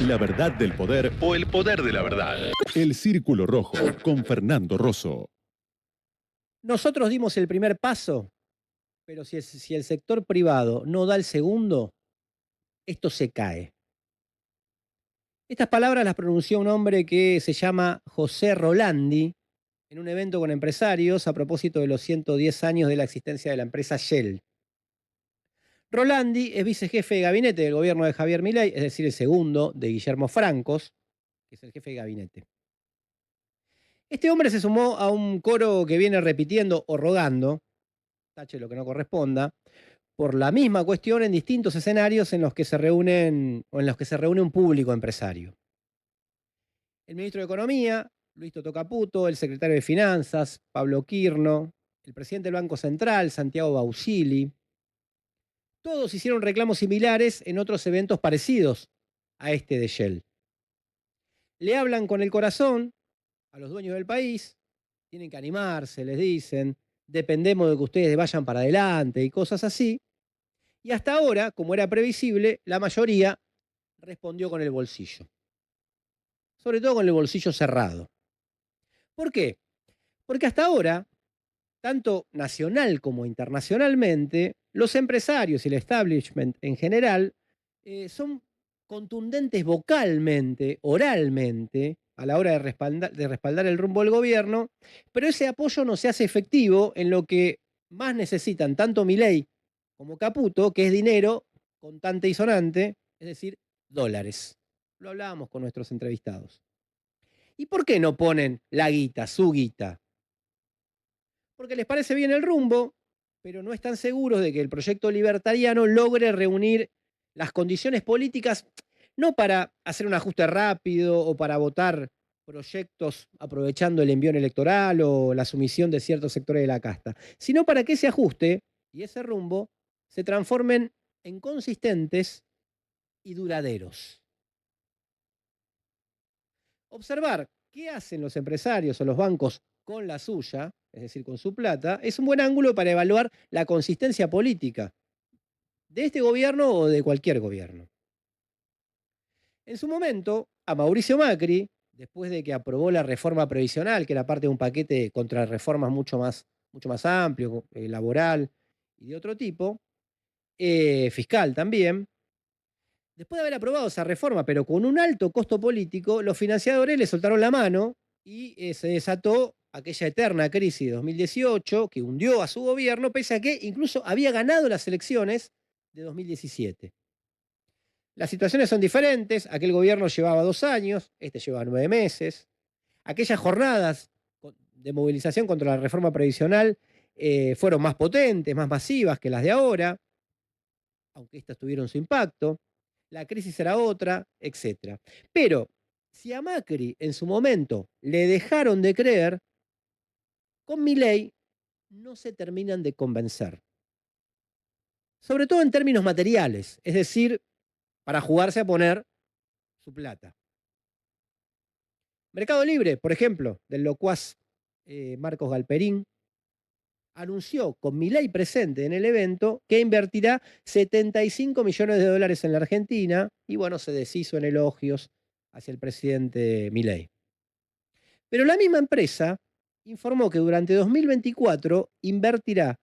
La verdad del poder o el poder de la verdad. El Círculo Rojo con Fernando Rosso. Nosotros dimos el primer paso, pero si el sector privado no da el segundo, esto se cae. Estas palabras las pronunció un hombre que se llama José Rolandi en un evento con empresarios a propósito de los 110 años de la existencia de la empresa Shell. Rolandi es vicejefe de gabinete del gobierno de Javier Milei, es decir, el segundo de Guillermo Francos, que es el jefe de gabinete. Este hombre se sumó a un coro que viene repitiendo o rogando, tache lo que no corresponda, por la misma cuestión en distintos escenarios en los que se reúnen o en los que se reúne un público empresario. El ministro de Economía, Luis Toto Caputo, el secretario de Finanzas, Pablo Quirno, el presidente del Banco Central, Santiago Bausili, todos hicieron reclamos similares en otros eventos parecidos a este de Shell. Le hablan con el corazón a los dueños del país, tienen que animarse, les dicen, dependemos de que ustedes vayan para adelante y cosas así. Y hasta ahora, como era previsible, la mayoría respondió con el bolsillo. Sobre todo con el bolsillo cerrado. ¿Por qué? Porque hasta ahora, tanto nacional como internacionalmente, los empresarios y el establishment en general son contundentes vocalmente, oralmente, a la hora de respaldar el rumbo del gobierno, pero ese apoyo no se hace efectivo en lo que más necesitan tanto Milei como Caputo, que es dinero contante y sonante, es decir, dólares. Lo hablábamos con nuestros entrevistados. ¿Y por qué no ponen la guita, su guita? Porque les parece bien el rumbo, pero no están seguros de que el proyecto libertariano logre reunir las condiciones políticas, no para hacer un ajuste rápido o para votar proyectos aprovechando el envión electoral o la sumisión de ciertos sectores de la casta, sino para que ese ajuste y ese rumbo se transformen en consistentes y duraderos. Observar qué hacen los empresarios o los bancos con la suya, es decir, con su plata, es un buen ángulo para evaluar la consistencia política de este gobierno o de cualquier gobierno. En su momento, a Mauricio Macri, después de que aprobó la reforma previsional, que era parte de un paquete de contrarreformas mucho más amplio, laboral y de otro tipo, fiscal también, después de haber aprobado esa reforma, pero con un alto costo político, los financiadores le soltaron la mano y se desató aquella eterna crisis de 2018 que hundió a su gobierno, pese a que incluso había ganado las elecciones de 2017. Las situaciones son diferentes, aquel gobierno llevaba 2 años, este lleva 9 meses. Aquellas jornadas de movilización contra la reforma previsional fueron más potentes, más masivas que las de ahora, aunque estas tuvieron su impacto. La crisis era otra, etcétera. Pero si a Macri en su momento le dejaron de creer, con Milei no se terminan de convencer. Sobre todo en términos materiales, es decir, para jugarse a poner su plata. Mercado Libre, por ejemplo, del locuaz Marcos Galperín, anunció con Milei presente en el evento que invertirá 75 millones de dólares en la Argentina y bueno, se deshizo en elogios hacia el presidente Milei. Pero la misma empresa informó que durante 2024 invertirá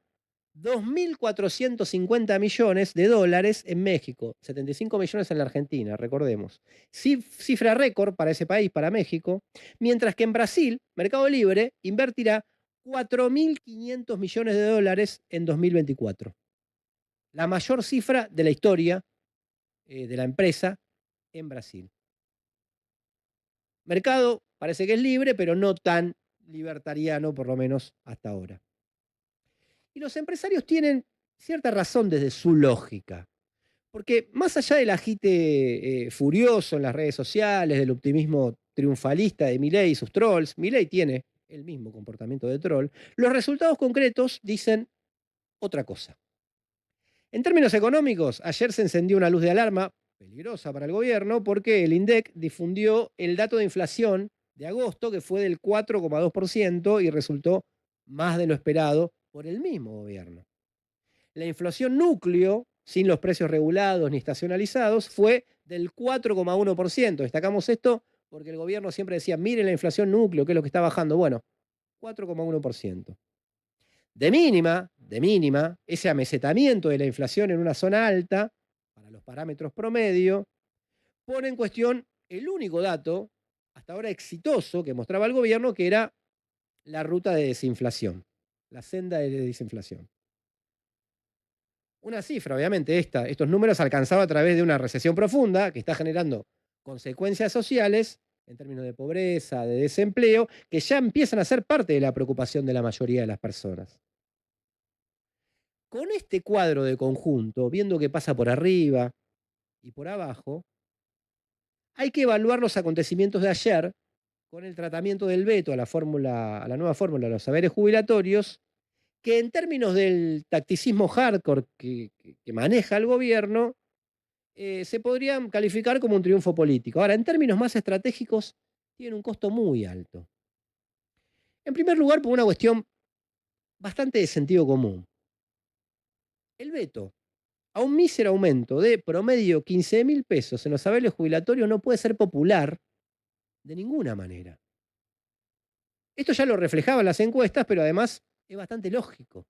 2.450 millones de dólares en México, 75 millones en la Argentina, recordemos. Cifra récord para ese país, para México, mientras que en Brasil, Mercado Libre invertirá 4.500 millones de dólares en 2024. La mayor cifra de la historia de la empresa en Brasil. Mercado parece que es libre, pero no tan libertariano, por lo menos hasta ahora. Y los empresarios tienen cierta razón desde su lógica. Porque más allá del agite furioso en las redes sociales, del optimismo triunfalista de Milei y sus trolls, Milei tiene el mismo comportamiento de troll, los resultados concretos dicen otra cosa. En términos económicos, ayer se encendió una luz de alarma peligrosa para el gobierno porque el INDEC difundió el dato de inflación de agosto que fue del 4,2% y resultó más de lo esperado por el mismo gobierno. La inflación núcleo, sin los precios regulados ni estacionalizados, fue del 4,1%. Destacamos esto porque el gobierno siempre decía, miren la inflación núcleo, que es lo que está bajando. Bueno, 4,1%. De mínima, ese amesetamiento de la inflación en una zona alta, para los parámetros promedio, pone en cuestión el único dato hasta ahora exitoso que mostraba el gobierno, que era la ruta de desinflación, la senda de desinflación. Una cifra, obviamente, estos números alcanzados a través de una recesión profunda que está generando consecuencias sociales en términos de pobreza, de desempleo, que ya empiezan a ser parte de la preocupación de la mayoría de las personas. Con este cuadro de conjunto, viendo qué pasa por arriba y por abajo, hay que evaluar los acontecimientos de ayer con el tratamiento del veto a la nueva fórmula de los saberes jubilatorios, que en términos del tacticismo hardcore que maneja el gobierno, se podrían calificar como un triunfo político. Ahora, en términos más estratégicos, tiene un costo muy alto. En primer lugar, por una cuestión bastante de sentido común. El veto a un mísero aumento de promedio 15.000 pesos en los saberes jubilatorios no puede ser popular de ninguna manera. Esto ya lo reflejaban las encuestas, pero además es bastante lógico.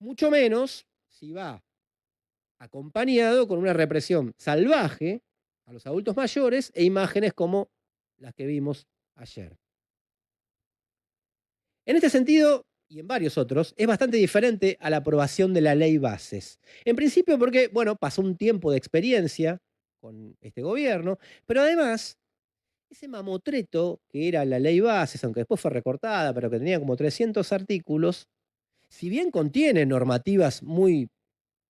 Mucho menos si va acompañado con una represión salvaje a los adultos mayores e imágenes como las que vimos ayer. En este sentido, y en varios otros, es bastante diferente a la aprobación de la ley bases. En principio porque, bueno, pasó un tiempo de experiencia con este gobierno, pero además, ese mamotreto que era la ley bases, aunque después fue recortada, pero que tenía como 300 artículos, si bien contiene normativas muy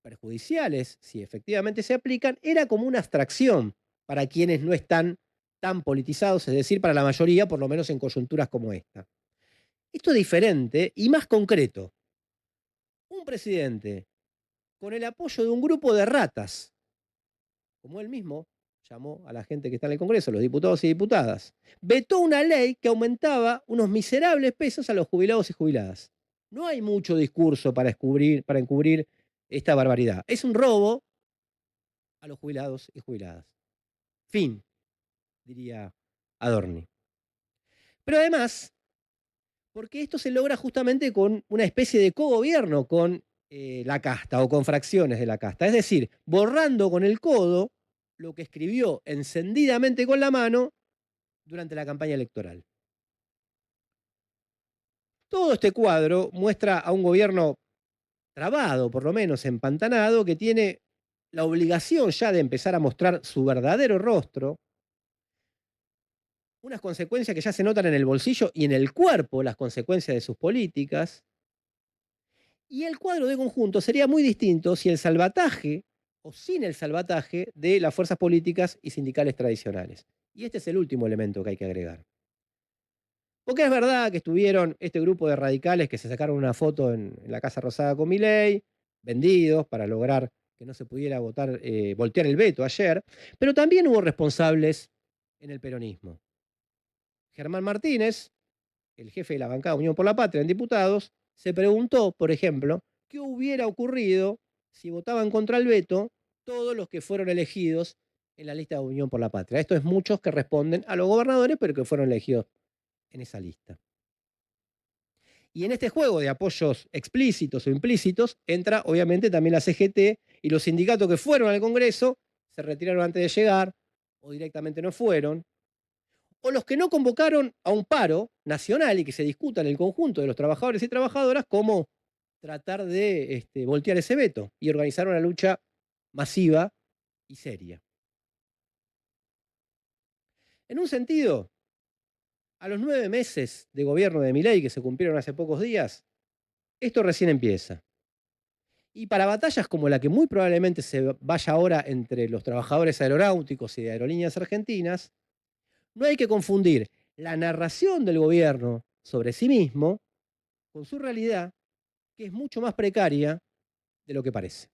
perjudiciales, si efectivamente se aplican, era como una abstracción para quienes no están tan politizados, es decir, para la mayoría, por lo menos en coyunturas como esta. Esto es diferente y más concreto. Un presidente con el apoyo de un grupo de ratas, como él mismo llamó a la gente que está en el Congreso, los diputados y diputadas, vetó una ley que aumentaba unos miserables pesos a los jubilados y jubiladas. No hay mucho discurso para encubrir esta barbaridad. Es un robo a los jubilados y jubiladas. Fin, diría Adorni. Pero además, porque esto se logra justamente con una especie de cogobierno con la casta o con fracciones de la casta. Es decir, borrando con el codo lo que escribió encendidamente con la mano durante la campaña electoral. Todo este cuadro muestra a un gobierno trabado, por lo menos empantanado, que tiene la obligación ya de empezar a mostrar su verdadero rostro, unas consecuencias que ya se notan en el bolsillo y en el cuerpo, las consecuencias de sus políticas. Y el cuadro de conjunto sería muy distinto si el salvataje o sin el salvataje de las fuerzas políticas y sindicales tradicionales. Y este es el último elemento que hay que agregar. Porque es verdad que estuvieron este grupo de radicales que se sacaron una foto en la Casa Rosada con Milei, vendidos para lograr que no se pudiera voltear el veto ayer, pero también hubo responsables en el peronismo. Germán Martínez, el jefe de la bancada Unión por la Patria en diputados, se preguntó, por ejemplo, qué hubiera ocurrido si votaban contra el veto todos los que fueron elegidos en la lista de Unión por la Patria. Esto es muchos que responden a los gobernadores, pero que fueron elegidos en esa lista. Y en este juego de apoyos explícitos o implícitos entra obviamente también la CGT y los sindicatos que fueron al Congreso se retiraron antes de llegar o directamente no fueron, o los que no convocaron a un paro nacional y que se discuta en el conjunto de los trabajadores y trabajadoras cómo tratar de voltear ese veto y organizar una lucha masiva y seria. En un sentido, a los 9 meses de gobierno de Milei, que se cumplieron hace pocos días, esto recién empieza. Y para batallas como la que muy probablemente se vaya ahora entre los trabajadores aeronáuticos y de Aerolíneas Argentinas, no hay que confundir la narración del gobierno sobre sí mismo con su realidad, que es mucho más precaria de lo que parece.